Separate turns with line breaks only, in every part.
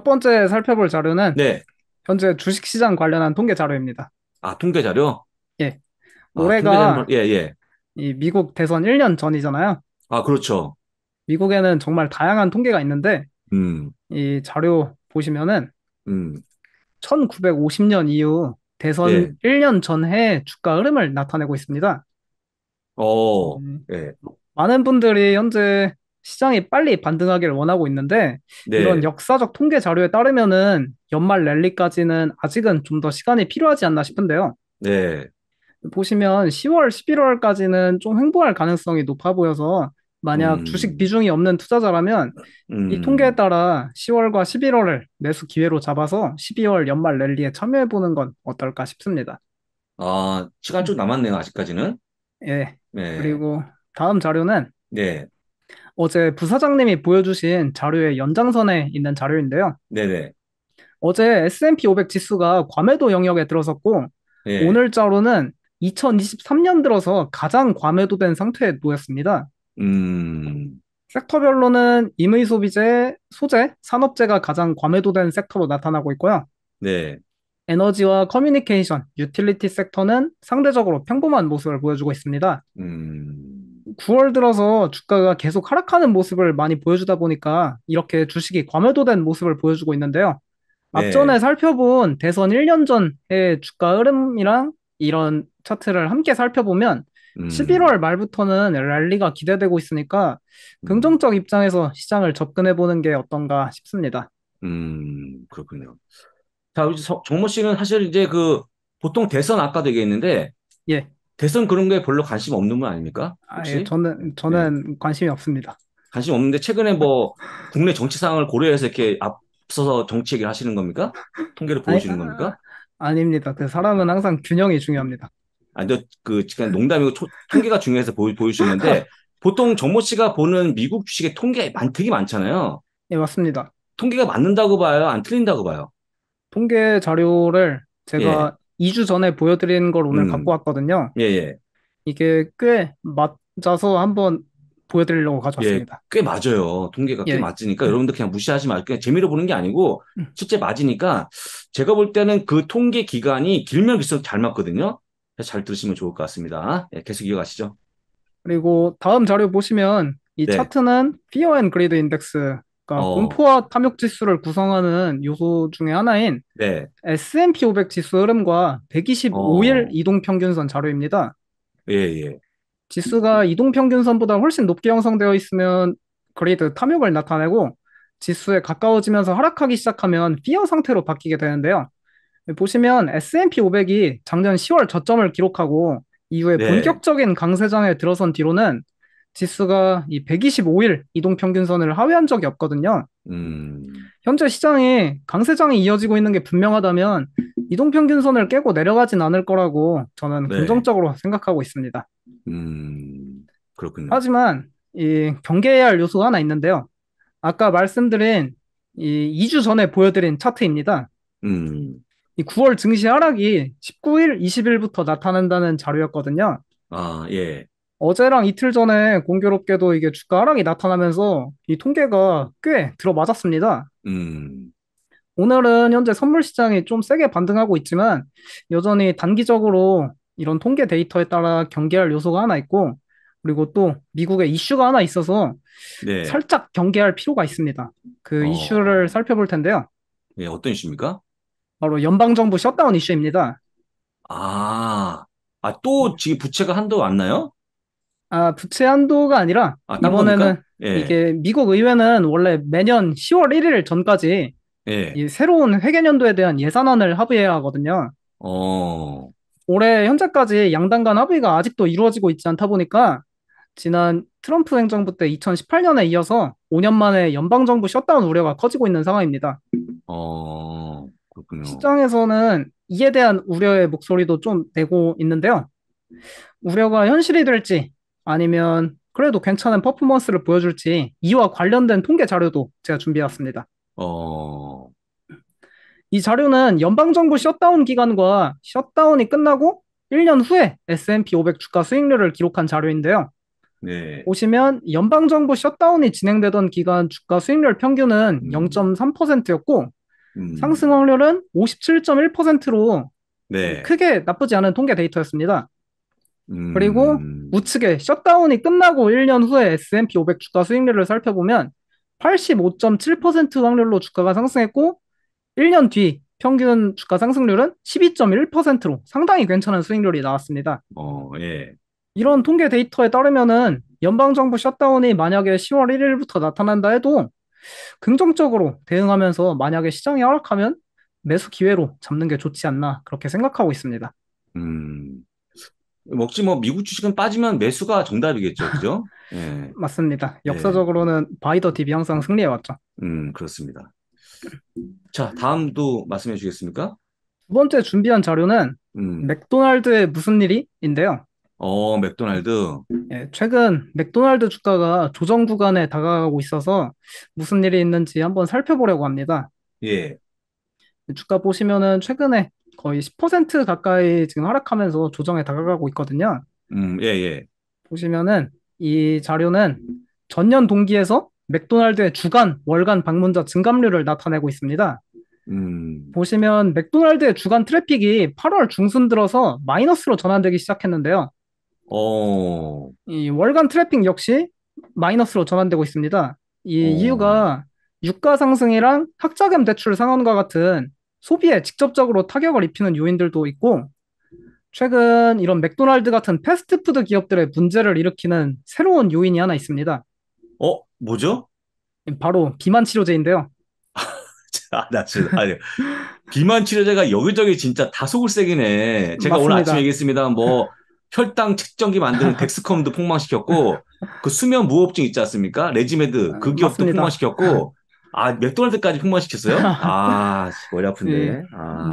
번째 살펴볼 자료는
네.
현재 주식시장 관련한 통계 자료입니다.
아, 통계 자료?
예.
아, 통계 자료,
올해가
예, 예.
이 미국 대선 1년 전이잖아요.
아, 그렇죠.
미국에는 정말 다양한 통계가 있는데
음,
이 자료 보시면은
음,
1950년 이후 대선
예.
1년 전해 주가 흐름을 나타내고 있습니다.
어,
음,
예.
많은 분들이 현재 시장이 빨리 반등하기를 원하고 있는데 이런
네,
역사적 통계 자료에 따르면은 연말 랠리까지는 아직은 좀 더 시간이 필요하지 않나 싶은데요.
네.
보시면 10월, 11월까지는 좀 횡보할 가능성이 높아 보여서 만약 주식
음,
비중이 없는 투자자라면 이 통계에
음.
따라 10월과 11월을 매수 기회로 잡아서 12월 연말 랠리에 참여해 보는 건 어떨까 싶습니다.
아, 시간 좀 남았네요, 아직까지는.
예.
네,
그리고 다음 자료는
네,
어제 부사장님이 보여주신 자료의 연장선에 있는 자료인데요.
네네.
어제 S&P 500 지수가 과매도 영역에 들어섰고
예,
오늘자로는 2023년 들어서 가장 과매도된 상태에 놓였습니다.
음,
섹터별로는 임의소비재, 소재, 산업재가 가장 과매도된 섹터로 나타나고 있고요.
네,
에너지와 커뮤니케이션, 유틸리티 섹터는 상대적으로 평범한 모습을 보여주고 있습니다.
음,
9월 들어서 주가가 계속 하락하는 모습을 많이 보여주다 보니까 이렇게 주식이 과매도된 모습을 보여주고 있는데요. 앞전에
네,
살펴본 대선 1년 전의 주가 흐름이랑 이런 차트를 함께 살펴보면
음,
11월 말부터는 랠리가 기대되고 있으니까
음,
긍정적 입장에서 시장을 접근해 보는 게 어떤가 싶습니다.
그렇군요. 자, 우리 정모 씨는 사실 이제 보통 대선 아까도 얘기했는데,
예.
대선 그런 거에 별로 관심 없는 분 아닙니까?
예,
혹시? 네.
저는 관심이 없습니다.
관심 없는데, 최근에 뭐, 국내 정치 상황을 고려해서 이렇게 앞서서 정치 얘기를 하시는 겁니까? 통계를
아니,
보여주는 겁니까?
아닙니다. 그 사람은 항상 균형이 중요합니다.
아니, 그냥 농담이고 통계가 중요해서 보여주신 건데, 보통 정모 씨가 보는 미국 주식의 통계 되게 많잖아요.
예, 맞습니다.
통계가 맞는다고 봐요? 안 틀린다고 봐요?
통계 자료를
예,
제가 2주 전에 보여드린 걸 오늘 갖고
음,
왔거든요.
예, 예,
이게 꽤 맞아서 한번 보여드리려고
예,
가져왔습니다.
꽤 맞아요. 통계가 꽤
예.
맞으니까 여러분들 그냥 무시하지 말고 그냥 재미로 보는 게 아니고
음.
실제 맞으니까 제가 볼 때는 그 통계 기간이 길면 길수록 잘 맞거든요. 그래서 잘 들으시면 좋을 것 같습니다. 예, 계속 이어가시죠.
그리고 다음 자료 보시면 이
네,
차트는 Fear and Greed 인덱스가
어,
공포와 탐욕 지수를 구성하는 요소 중에 하나인
네,
S&P 500 지수 흐름과 125일
어,
이동 평균선 자료입니다.
예, 예,
지수가 이동 평균선보다 훨씬 높게 형성되어 있으면 그리드 탐욕을 나타내고 지수에 가까워지면서 하락하기 시작하면 피어 상태로 바뀌게 되는데요. 보시면 S&P 500이 작년 10월 저점을 기록하고 이후에
네,
본격적인 강세장에 들어선 뒤로는 지수가 이 125일 이동평균선을 하회한 적이 없거든요.
음,
현재 시장이 강세장이 이어지고 있는 게 분명하다면 이동평균선을 깨고 내려가진 않을 거라고 저는
네,
긍정적으로 생각하고 있습니다.
그렇군요.
하지만 이 경계해야 할 요소가 하나 있는데요. 아까 말씀드린 이 2주 전에 보여드린 차트입니다.
음,
이 9월 증시 하락이 19일, 20일부터 나타난다는 자료였거든요.
아, 예,
어제랑 이틀 전에 공교롭게도 이게 주가 하락이 나타나면서 이 통계가 꽤 들어맞았습니다.
음,
오늘은 현재 선물 시장이 좀 세게 반등하고 있지만 여전히 단기적으로 이런 통계 데이터에 따라 경계할 요소가 하나 있고 그리고 또 미국의 이슈가 하나 있어서
네,
살짝 경계할 필요가 있습니다. 그 이슈를
어,
살펴볼 텐데요.
예, 어떤 이슈입니까?
바로 연방정부 셧다운 이슈입니다.
아, 또 지금 부채가 한도 왔나요?
아, 부채 한도가 아니라
아, 딴 겁니까?
이번에는
예,
이게 미국 의회는 원래 매년 10월 1일 전까지
예,
이 새로운 회계년도에 대한 예산안을 합의해야 하거든요.
어,
올해 현재까지 양당 간 합의가 아직도 이루어지고 있지 않다 보니까 지난 트럼프 행정부 때 2018년에 이어서 5년 만에 연방정부 셧다운 우려가 커지고 있는 상황입니다.
그렇군요.
시장에서는 이에 대한 우려의 목소리도 좀 내고 있는데요. 우려가 현실이 될지 아니면 그래도 괜찮은 퍼포먼스를 보여줄지 이와 관련된 통계 자료도 제가 준비해왔습니다.
어,
이 자료는 연방정부 셧다운 기간과 셧다운이 끝나고 1년 후에 S&P 500 주가 수익률을 기록한 자료인데요.
네,
보시면 연방정부 셧다운이 진행되던 기간 주가 수익률 평균은
음,
0.3%였고
음,
상승 확률은 57.1%로
네.
크게 나쁘지 않은 통계 데이터였습니다. 그리고
음,
우측에 셧다운이 끝나고 1년 후에 S&P 500 주가 수익률을 살펴보면 85.7% 확률로 주가가 상승했고 1년 뒤 평균 주가 상승률은 12.1%로 상당히 괜찮은 수익률이 나왔습니다.
예.
이런 통계 데이터에 따르면은 연방정부 셧다운이 만약에 10월 1일부터 나타난다 해도 긍정적으로 대응하면서 만약에 시장이 하락하면 매수 기회로 잡는 게 좋지 않나 그렇게 생각하고 있습니다.
음, 혹시 뭐 미국 주식은 빠지면 매수가 정답이겠죠. 그죠? 예,
맞습니다.
예,
역사적으로는 바이더 딥이 항상 승리해왔죠.
그렇습니다. 자, 다음도 말씀해 주시겠습니까?
두 번째 준비한 자료는
음,
맥도날드의 무슨 일이인데요.
맥도날드.
예, 최근 맥도날드 주가가 조정 구간에 다가가고 있어서 무슨 일이 있는지 한번 살펴보려고 합니다.
예,
주가 보시면은 최근에 거의 10% 가까이 지금 하락하면서 조정에 다가가고 있거든요.
예, 예.
보시면은 이 자료는 전년 동기에서 맥도날드의 주간, 월간 방문자 증감률을 나타내고 있습니다.
음,
보시면 맥도날드의 주간 트래픽이 8월 중순 들어서 마이너스로 전환되기 시작했는데요.
어,
이 월간 트래픽 역시 마이너스로 전환되고 있습니다. 이
어,
이유가 유가 상승이랑 학자금 대출 상환과 같은 소비에 직접적으로 타격을 입히는 요인들도 있고, 최근 이런 맥도날드 같은 패스트푸드 기업들의 문제를 일으키는 새로운 요인이 하나 있습니다.
뭐죠?
바로 비만 치료제인데요.
나 진짜, 아니, 비만 치료제가 여기저기 진짜 다 속을 새기네. 제가 오늘 아침에
맞습니다.
얘기했습니다. 뭐, 혈당 측정기 만드는 덱스컴도 폭망시켰고, 그 수면 무호흡증 있지 않습니까? 레지메드, 그 기업도
맞습니다.
폭망시켰고, 맥도날드까지 폭망시켰어요? 머리
이
아픈데.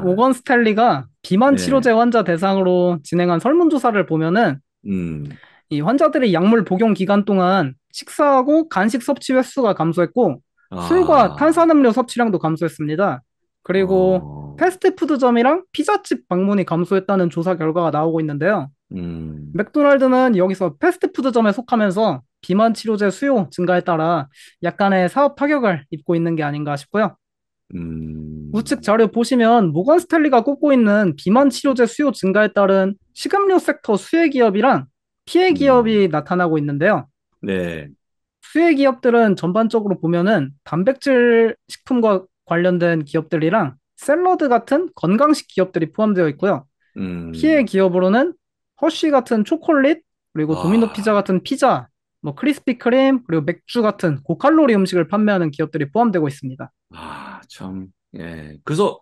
모건 스탠리가 비만 치료제
네.
환자 대상으로 진행한 설문조사를 보면은
음,
이 환자들이 약물 복용 기간 동안 식사하고 간식 섭취 횟수가 감소했고 술과
아,
탄산음료 섭취량도 감소했습니다. 그리고
어,
패스트푸드점이랑 피자집 방문이 감소했다는 조사 결과가 나오고 있는데요.
음,
맥도날드는 여기서 패스트푸드점에 속하면서 비만 치료제 수요 증가에 따라 약간의 사업 타격을 입고 있는 게 아닌가 싶고요. 우측
음,
자료 보시면 모건 스탠리가 꼽고 있는 비만 치료제 수요 증가에 따른 식음료 섹터 수혜 기업이랑 피해
음,
기업이 나타나고 있는데요.
네,
수혜 기업들은 전반적으로 보면은 단백질 식품과 관련된 기업들이랑 샐러드 같은 건강식 기업들이 포함되어 있고요. 피해
음,
기업으로는 허쉬 같은 초콜릿, 그리고 도미노 피자
아,
같은 피자, 뭐 크리스피 크림, 그리고 맥주 같은 고칼로리 음식을 판매하는 기업들이 포함되고 있습니다.
참, 예. 그래서,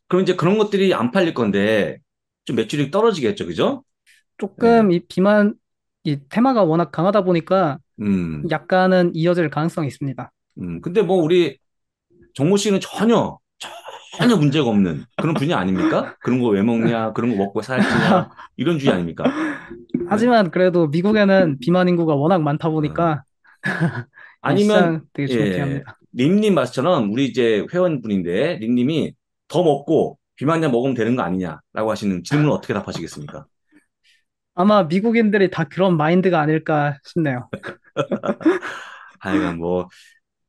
그럼 이제 그런 것들이 안 팔릴 건데, 좀 매출이 떨어지겠죠, 그죠? 예.
조금 이 비만 이 테마가 워낙 강하다 보니까
음,
약간은 이어질 가능성이 있습니다.
근데 뭐 우리 정모 씨는 전혀 문제가 없는 그런 분야 아닙니까? 그런 거 왜 먹냐, 그런 거 먹고 살찌냐, 이런 주의 아닙니까? 예?
하지만 그래도 미국에는 비만 인구가 워낙 많다
어.
보니까 이
아니면,
시장 되게 좋긴
예,
합니다.
림님 말씀처럼 우리 이제 회원분인데, 림님이 더 먹고 비만약 먹으면 되는 거 아니냐라고 하시는 질문을 어떻게 답하시겠습니까?
아마 미국인들이 다 그런 마인드가 아닐까 싶네요.
하여간 뭐,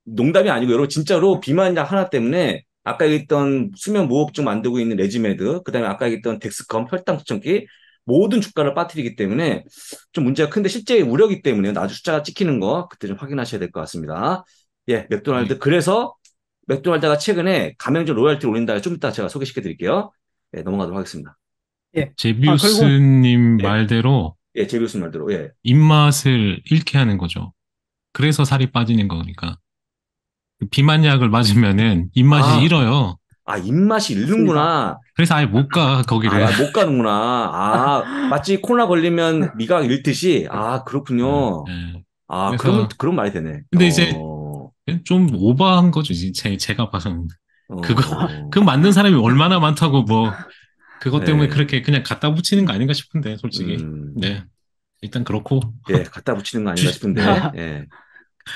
농담이 아니고 여러분 진짜로 비만약 하나 때문에 아까 얘기했던 수면 무호흡증 만들고 있는 레지메드, 그다음에 아까 얘기했던 덱스컴 혈당 측정기 모든 주가를 빠뜨리기 때문에 좀 문제가 큰데 실제 우려기 때문에 나중 숫자가 찍히는 거 그때 좀 확인하셔야 될 것 같습니다. 예,
네.
맥도날드. 그래서 맥도날드가 최근에 가맹점 로열티를 올린다. 좀 이따 제가 소개시켜 드릴게요. 예, 넘어가도록 하겠습니다.
예. 아, 그리고
제비우스님
예,
말대로
예, 제비우스 말대로. 예.
입맛을 잃게 하는 거죠. 그래서 살이 빠지는 거니까. 비만약을 맞으면은 입맛이
아,
잃어요.
입맛이
맞습니다.
잃는구나.
그래서 아예 못 가, 거기를.
못 가는구나. 마치 코로나 걸리면 미각 잃듯이.
네,
그렇군요.
네.
그러면
그래서,
그런 말이 되네.
근데 이제 좀 오버한 거죠. 제가 봐서는. 그거,
어,
그 만든 사람이 얼마나 많다고 뭐, 그것 때문에
네.
그렇게 그냥 갖다 붙이는 거 아닌가 싶은데, 솔직히.
음,
네. 일단 그렇고.
예, 갖다 붙이는 거 아닌가
주식,
싶은데, 예.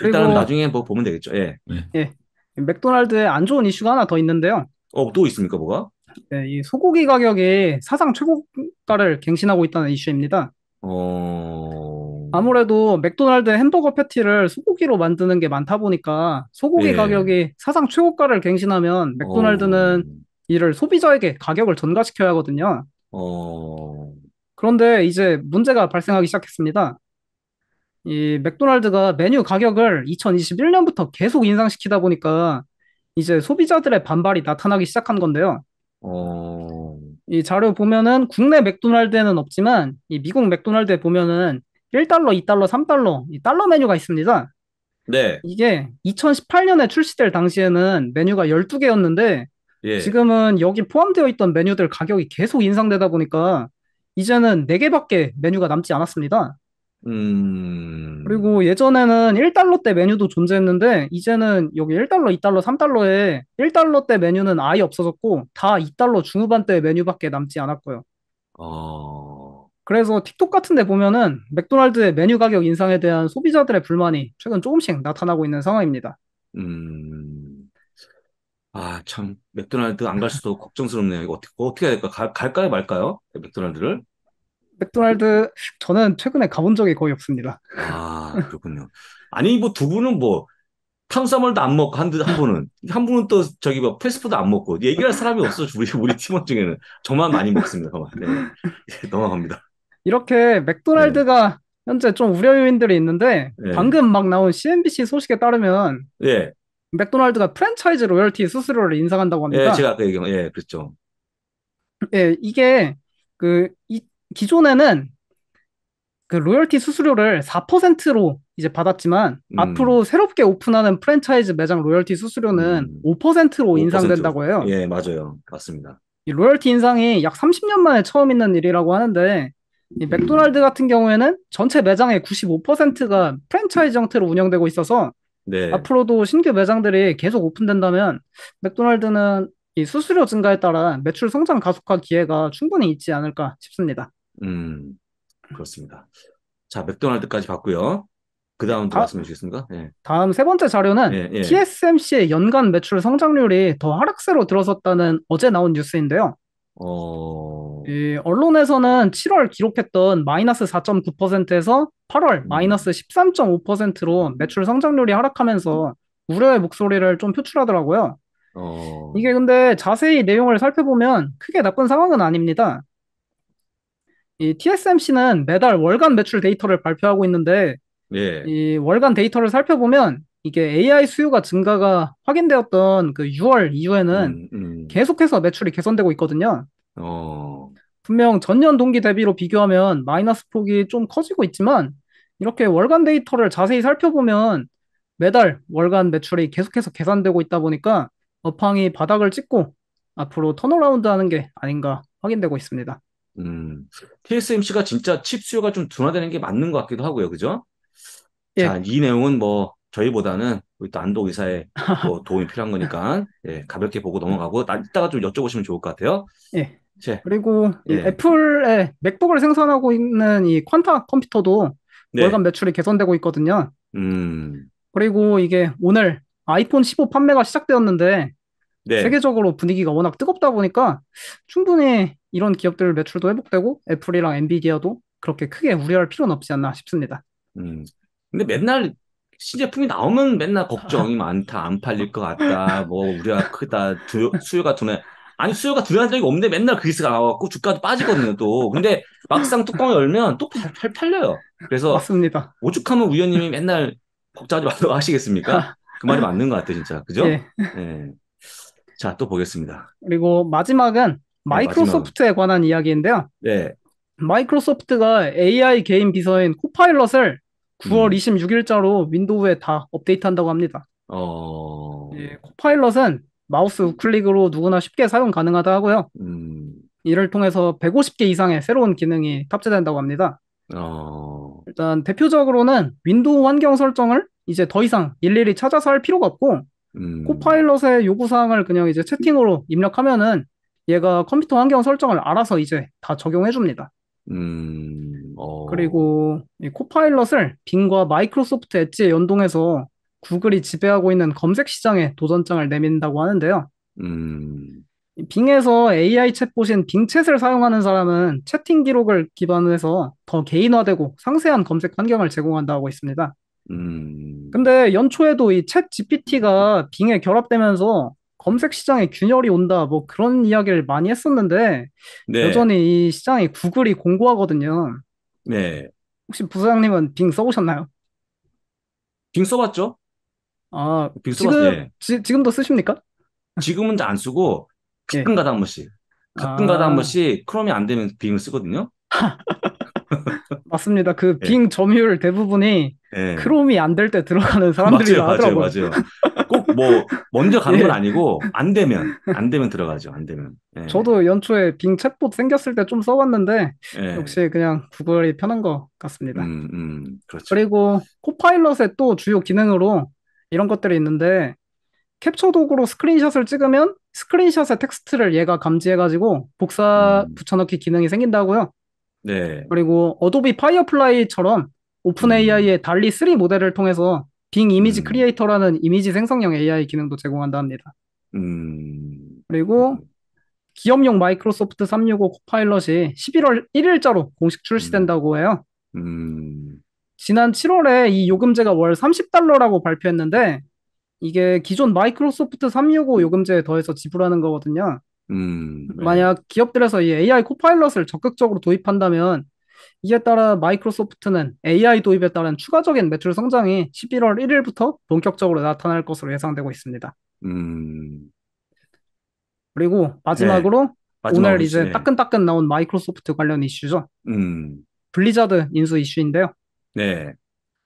일단은
그리고
나중에 뭐 보면 되겠죠. 예.
네.
예. 맥도날드에 안 좋은 이슈가 하나 더 있는데요.
또 있습니까, 뭐가?
예, 이 소고기 가격이 사상 최고가를 갱신하고 있다는 이슈입니다.
어,
아무래도 맥도날드 햄버거 패티를 소고기로 만드는 게 많다 보니까 소고기
예,
가격이 사상 최고가를 갱신하면
어,
맥도날드는 이를 소비자에게 가격을 전가시켜야 하거든요.
어,
그런데 이제 문제가 발생하기 시작했습니다. 이 맥도날드가 메뉴 가격을 2021년부터 계속 인상시키다 보니까 이제 소비자들의 반발이 나타나기 시작한 건데요.
어,
이 자료 보면은 국내 맥도날드에는 없지만 이 미국 맥도날드에 보면은 1달러, 2달러, 3달러 이 달러 메뉴가 있습니다.
네,
이게 2018년에 출시될 당시에는 메뉴가 12개였는데
예,
지금은 여기 포함되어 있던 메뉴들 가격이 계속 인상되다 보니까 이제는 4개밖에 메뉴가 남지 않았습니다.
음,
그리고 예전에는 1달러대 메뉴도 존재했는데 이제는 여기 1달러, 2달러, 3달러에 1달러대 메뉴는 아예 없어졌고 다 2달러 중후반대 메뉴밖에 남지 않았고요.
어,
그래서 틱톡 같은 데 보면은 맥도날드의 메뉴 가격 인상에 대한 소비자들의 불만이 최근 조금씩 나타나고 있는 상황입니다.
음. 아, 참, 맥도날드 안 갈 수도 걱정스럽네요. 이거 어떻게 해야 될까? 갈까요, 말까요? 맥도날드를?
맥도날드 저는 최근에 가본 적이 거의 없습니다.
아, 그렇군요. 아니, 뭐, 두 분은 뭐, 탄수화물도 안 먹고, 한 분은 또, 저기, 뭐, 패스트푸드 안 먹고, 얘기할 사람이 없어, 우리 팀원 중에는. 저만 많이 먹습니다, 저만. 네. 넘어갑니다.
이렇게
네.
맥도날드가 현재 좀 우려 요인들이 있는데
네.
방금 막 나온 CNBC 소식에 따르면
예.
맥도날드가 프랜차이즈 로열티 수수료를 인상한다고
예,
합니다.
제가 아까 얘기한, 예, 그랬죠.
예, 이게 기존에는 그 로열티 수수료를 4%로 이제 받았지만
음,
앞으로 새롭게 오픈하는 프랜차이즈 매장 로열티 수수료는
음,
5%로
5%로.
인상된다고 해요.
예, 맞아요. 맞습니다.
이 로열티 인상이 약 30년 만에 처음 있는 일이라고 하는데 이 맥도날드
음,
같은 경우에는 전체 매장의 95%가 프랜차이즈 형태로 운영되고 있어서
네.
앞으로도 신규 매장들이 계속 오픈된다면 맥도날드는 이 수수료 증가에 따라 매출 성장 가속화 기회가 충분히 있지 않을까 싶습니다.
음, 그렇습니다. 자, 맥도날드까지 봤고요. 그
예,
다음도 말씀해 주시겠습니까? 예,
다음 세 번째 자료는
예, 예.
TSMC의 연간 매출 성장률이 더 하락세로 들어섰다는 어제 나온 뉴스인데요.
어,
이 언론에서는 7월 기록했던 마이너스 4.9%에서 8월
음,
마이너스 13.5%로 매출 성장률이 하락하면서 우려의 목소리를 좀 표출하더라고요.
어,
이게 근데 자세히 내용을 살펴보면 크게 나쁜 상황은 아닙니다. 이 TSMC는 매달 월간 매출 데이터를 발표하고 있는데
예,
이 월간 데이터를 살펴보면 이게 AI 수요가 증가가 확인되었던 그 6월 이후에는
음, 음,
계속해서 매출이 개선되고 있거든요.
어,
분명 전년 동기 대비로 비교하면 마이너스 폭이 좀 커지고 있지만 이렇게 월간 데이터를 자세히 살펴보면 매달 월간 매출이 계속해서 계산되고 있다 보니까 업황이 바닥을 찍고 앞으로 턴어라운드 하는 게 아닌가 확인되고 있습니다.
TSMC가 진짜 칩 수요가 좀 둔화되는 게 맞는 것 같기도 하고요. 그죠? 자,
예,
이 내용은 뭐, 저희보다는 우리 또 안동 의사의 또 도움이 필요한 거니까, 예, 가볍게 보고 넘어가고, 이따가 좀 여쭤보시면 좋을 것 같아요.
예.
제,
그리고 이
예,
애플의 맥북을 생산하고 있는 이 퀀타 컴퓨터도
네,
월간 매출이 개선되고 있거든요.
음,
그리고 이게 오늘 아이폰 15 판매가 시작되었는데
네,
세계적으로 분위기가 워낙 뜨겁다 보니까 충분히 이런 기업들 매출도 회복되고 애플이랑 엔비디아도 그렇게 크게 우려할 필요는 없지 않나 싶습니다.
음. 근데 맨날 신제품이 나오면 맨날 걱정이 많다, 안 팔릴 것 같다, 뭐 우려가 크다, 수요가 둔해. 아니 수요가 둔화한 적이 없는데 맨날 그 기스가 나와갖고 주가도 빠지거든요 또. 근데 막상 뚜껑을 열면 또 팔려요. 그래서
맞습니다.
오죽하면 우연님이 맨날 걱정하지 말라고 하시겠습니까? 그 말이 맞는 것 같아요 진짜. 그죠?
예.
예. 자, 또 보겠습니다.
그리고 마지막은
네, 마지막은.
마이크로소프트에 관한 이야기인데요.
네.
마이크로소프트가 AI 개인 비서인 코파일럿을 9월
음.
26일자로 윈도우에 다 업데이트한다고 합니다.
어.
예, 코파일럿은 마우스 우클릭으로 누구나 쉽게 사용 가능하다 하고요.
음.
이를 통해서 150개 이상의 새로운 기능이 탑재된다고 합니다.
어.
일단 대표적으로는 윈도우 환경 설정을 이제 더 이상 일일이 찾아서 할 필요가 없고
음.
코파일럿의 요구사항을 그냥 이제 채팅으로 입력하면은 얘가 컴퓨터 환경 설정을 알아서 이제 다 적용해 줍니다.
어.
그리고 이 코파일럿을 빙과 마이크로소프트 엣지에 연동해서 구글이 지배하고 있는 검색 시장에 도전장을 내민다고 하는데요.
음.
빙에서 AI 챗봇인 빙챗을 사용하는 사람은 채팅 기록을 기반으로 해서 더 개인화되고 상세한 검색 환경을 제공한다고 있습니다.
음,
근데 연초에도 이 챗 GPT가 빙에 결합되면서 검색 시장에 균열이 온다, 뭐 그런 이야기를 많이 했었는데,
네,
여전히 이 시장이 구글이 공고하거든요.
네.
혹시 부사장님은 빙 써보셨나요?
빙 써봤죠?
아,
빙 써봤어요. 예.
지금도 쓰십니까?
지금은 잘 안 쓰고
예.
가끔 가다 한 번씩. 가끔 가다 한
아,
번씩 크롬이 안 되면 빙을 쓰거든요.
맞습니다. 그
예,
빙 점유율 대부분이
예.
크롬이 안 될 때 들어가는
맞아요,
사람들이라
맞아요,
하더라고요.
맞아요. 꼭 뭐, 먼저 가는 건
예.
아니고, 안 되면 들어가죠, 안 되면. 예,
저도 연초에 빙 챗봇 생겼을 때 좀 써봤는데,
예.
역시 그냥 구글이 편한 것 같습니다.
그렇죠.
그리고 코파일럿의 또 주요 기능으로 이런 것들이 있는데, 캡처 도구로 스크린샷을 찍으면 스크린샷의 텍스트를 얘가 감지해가지고 복사
음,
붙여넣기 기능이 생긴다고요.
네.
그리고 어도비 파이어플라이처럼 오픈
음,
AI의 달리 3 모델을 통해서 빙 이미지
음,
크리에이터라는 이미지 생성형 AI 기능도 제공한다 합니다.
음,
그리고 기업용 마이크로소프트 365 코파일럿이 11월 1일자로 공식
음,
출시된다고 해요.
음,
지난 7월에 이 요금제가 월 30달러라고 발표했는데 이게 기존 마이크로소프트 365 요금제에 더해서 지불하는 거거든요.
네.
만약 기업들에서 이 AI 코파일럿을 적극적으로 도입한다면 이에 따라 마이크로소프트는 AI 도입에 따른 추가적인 매출 성장이 11월 1일부터 본격적으로 나타날 것으로 예상되고 있습니다.
음,
그리고
네.
마지막으로
마지막으로
오늘
이제,
이제
네.
따끈따끈 나온 마이크로소프트 관련 이슈죠.
음,
블리자드 인수 이슈인데요.
네.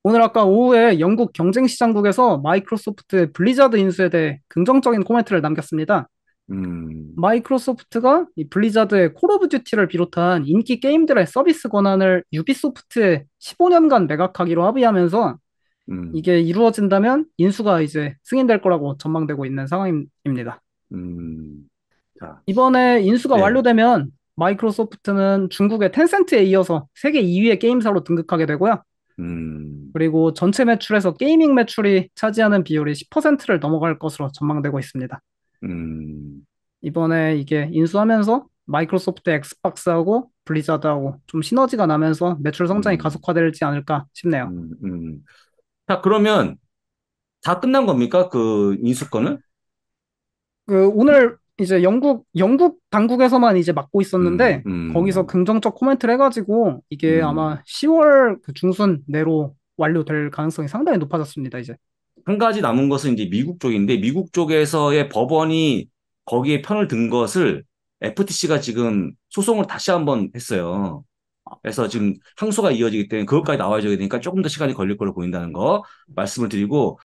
오늘 아까 오후에 영국 경쟁시장국에서 마이크로소프트의 블리자드 인수에 대해 긍정적인 코멘트를 남겼습니다.
음,
마이크로소프트가 이 블리자드의 콜 오브 듀티를 비롯한 인기 게임들의 서비스 권한을 유비소프트에 15년간 매각하기로 합의하면서
음,
이게 이루어진다면 인수가 이제 승인될 거라고 전망되고 있는 상황입니다.
음. 자,
이번에 인수가
네.
완료되면 마이크로소프트는 중국의 텐센트에 이어서 세계 2위의 게임사로 등극하게 되고요.
음,
그리고 전체 매출에서 게이밍 매출이 차지하는 비율이 10%를 넘어갈 것으로 전망되고 있습니다.
음,
이번에 이게 인수하면서 마이크로소프트 엑스박스하고 블리자드하고 좀 시너지가 나면서 매출 성장이
음,
가속화되지 않을까 싶네요.
음, 자, 그러면 다 끝난 겁니까? 그 인수권은?
그 오늘 이제 영국 당국에서만 이제 맡고
음,
있었는데 거기서
음,
긍정적 코멘트를 해가지고 이게
음.
아마 10월 그 중순 내로 완료될 가능성이 상당히 높아졌습니다, 이제.
한 가지 남은 것은 이제 미국 쪽인데, 미국 쪽에서의 법원이 거기에 편을 든 것을 FTC가 지금 소송을 다시 한번 했어요. 그래서 지금 항소가 이어지기 때문에 그것까지 나와줘야 되니까 조금 더 시간이 걸릴 걸로 보인다는 거 말씀을 드리고,